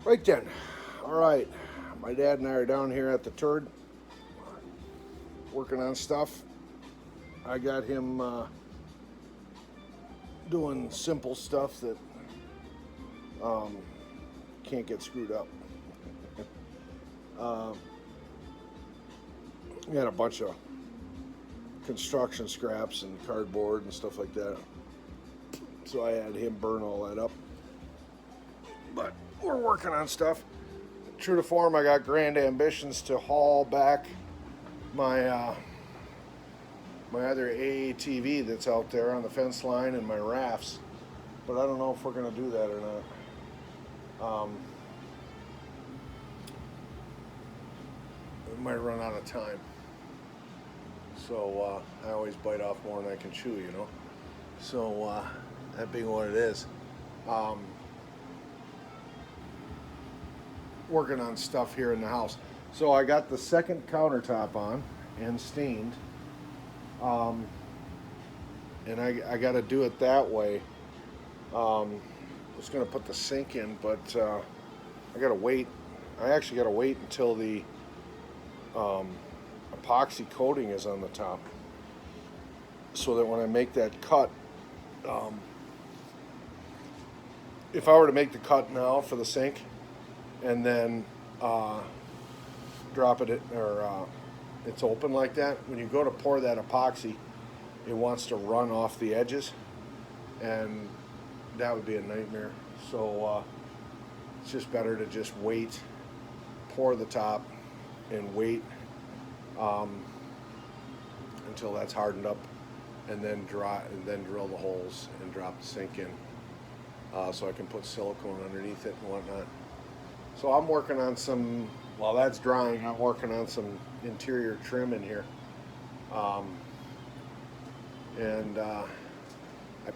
Right then. All right. My dad and I are down here at the turd working on stuff. I got him doing simple stuff that um, can't get screwed up. uh, we had a bunch of construction scraps and cardboard and stuff like that. So I had him burn all that up. But we're working on stuff. True to form, I got grand ambitions to haul back my my other AATV that's out there on the fence line and my rafts, but I don't know if we're going to do that or not. We might run out of time. So I always bite off more than I can chew, you know. So that being what it is, working on stuff here in the house. So I got the second countertop on and stained. And I got to do it that way. I was going to put the sink in, but I got to wait. I actually got to wait until the epoxy coating is on the top, so that when I make that cut, if I were to make the cut now for the sink and then drop it or it's open like that, when you go to pour that epoxy, it wants to run off the edges, and that would be a nightmare. So it's just better to just wait, pour the top, and wait until that's hardened up, and then drill the holes and drop the sink in, so I can put silicone underneath it and whatnot. So I'm working on some. While that's drying, I'm working on some interior trim in here. And I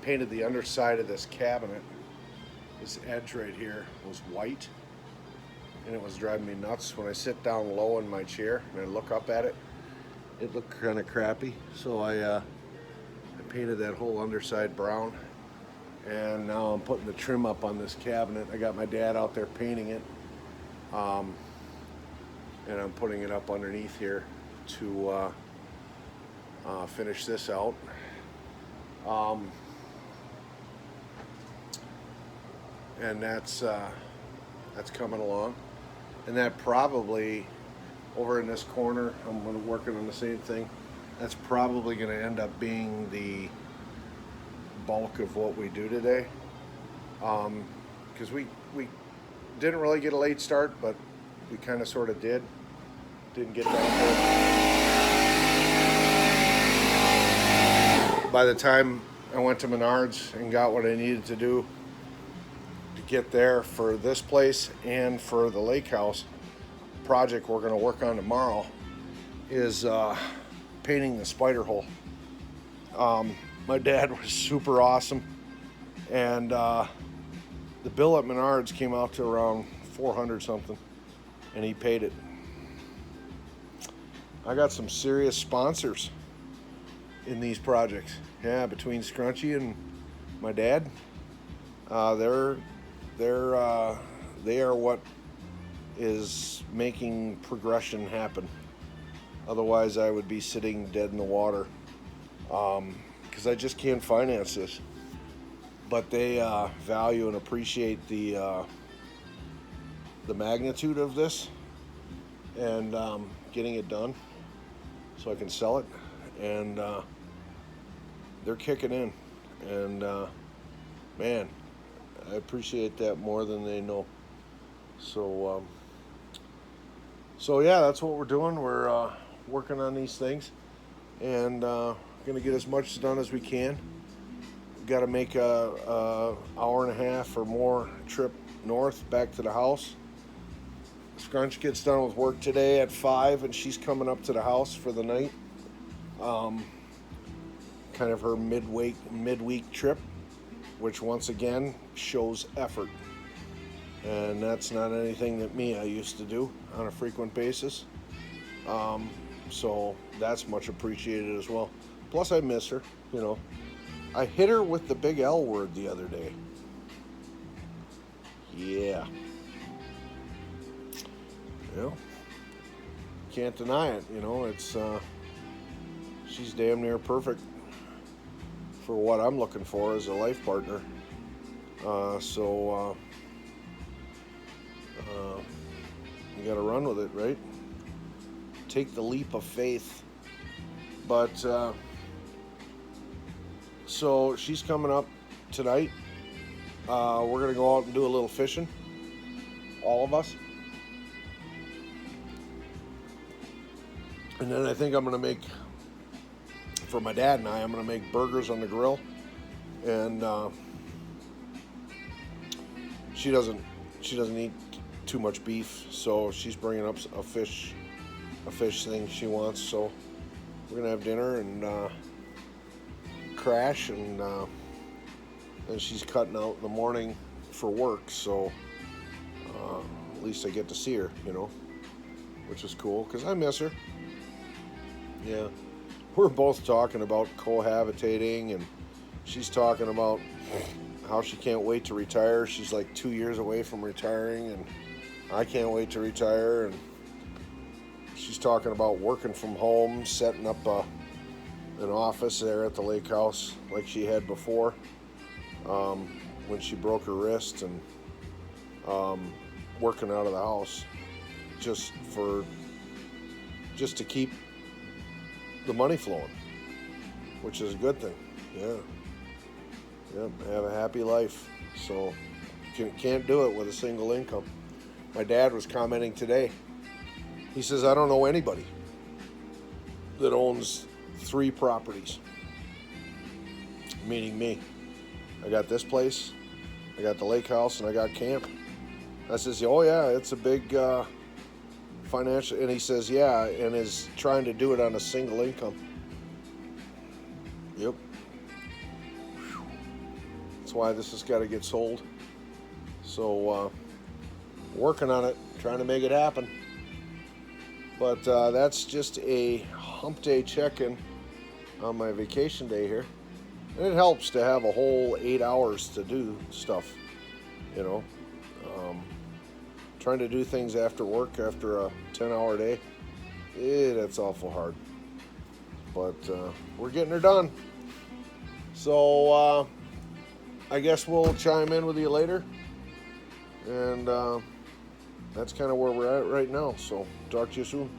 painted the underside of this cabinet. This edge right here was white, and it was driving me nuts. When I sit down low in my chair and I look up at it, it looked kind of crappy. So I painted that whole underside brown, and now I'm putting the trim up on this cabinet. I got my dad out there painting it. And I'm putting it up underneath here to finish this out. And that's coming along. And that probably, over in this corner, I'm working on the same thing. That's probably going to end up being the bulk of what we do today. Because we didn't really get a late start, but we kind of sort of did. Didn't get down there. By the time I went to Menards and got what I needed to do to get there for this place and for the lake house project we're going to work on tomorrow is painting the spider hole. My dad was super awesome, and the bill at Menards came out to around $400 something, and he paid it. I got some serious sponsors in these projects. Yeah, between Scrunchy and my dad, they are what is making progression happen. Otherwise, I would be sitting dead in the water, because I just can't finance this. But they value and appreciate the magnitude of this, and getting it done so I can sell it, and they're kicking in, and man, I appreciate that more than they know. So yeah, that's what we're doing. We're working on these things, and gonna get as much done as we can. Got to make a hour and a half or more trip north back to the house. Scrunch gets done with work today at 5, and she's coming up to the house for the night. Kind of her midweek trip, which once again shows effort. And that's not anything that I used to do on a frequent basis. So that's much appreciated as well. Plus I miss her, you know. I hit her with the big L word the other day. Yeah. You know, can't deny it. You know, it's she's damn near perfect for what I'm looking for as a life partner. So you got to run with it, right? Take the leap of faith. But so she's coming up tonight. We're gonna go out and do a little fishing, all of us. And then I think I'm gonna make, for my dad and I'm gonna make burgers on the grill. And she doesn't eat too much beef, so she's bringing up a fish thing she wants. So we're gonna have dinner and crash, and she's cutting out in the morning for work. So at least I get to see her, you know, which is cool because I miss her. Yeah, we're both talking about cohabitating, and she's talking about how she can't wait to retire. She's like 2 years away from retiring, and I can't wait to retire. And she's talking about working from home, setting up an office there at the lake house like she had before when she broke her wrist, and working out of the house just to keep the money flowing, which is a good thing. Yeah, have a happy life. So can't do it with a single income. My dad was commenting today. He says, I don't know anybody that owns 3 properties, meaning me. I got this place, I got the lake house, and I got camp. I says, oh yeah, it's a big financial, and he says, yeah, and is trying to do it on a single income. Yep. That's why this has got to get sold. So working on it, trying to make it happen. But that's just a hump day check-in on my vacation day here. And it helps to have a whole 8 hours to do stuff, you know. Trying to do things after work, after a 10-hour day, that's awful hard. But we're getting her done. So I guess we'll chime in with you later. And that's kind of where we're at right now. So talk to you soon.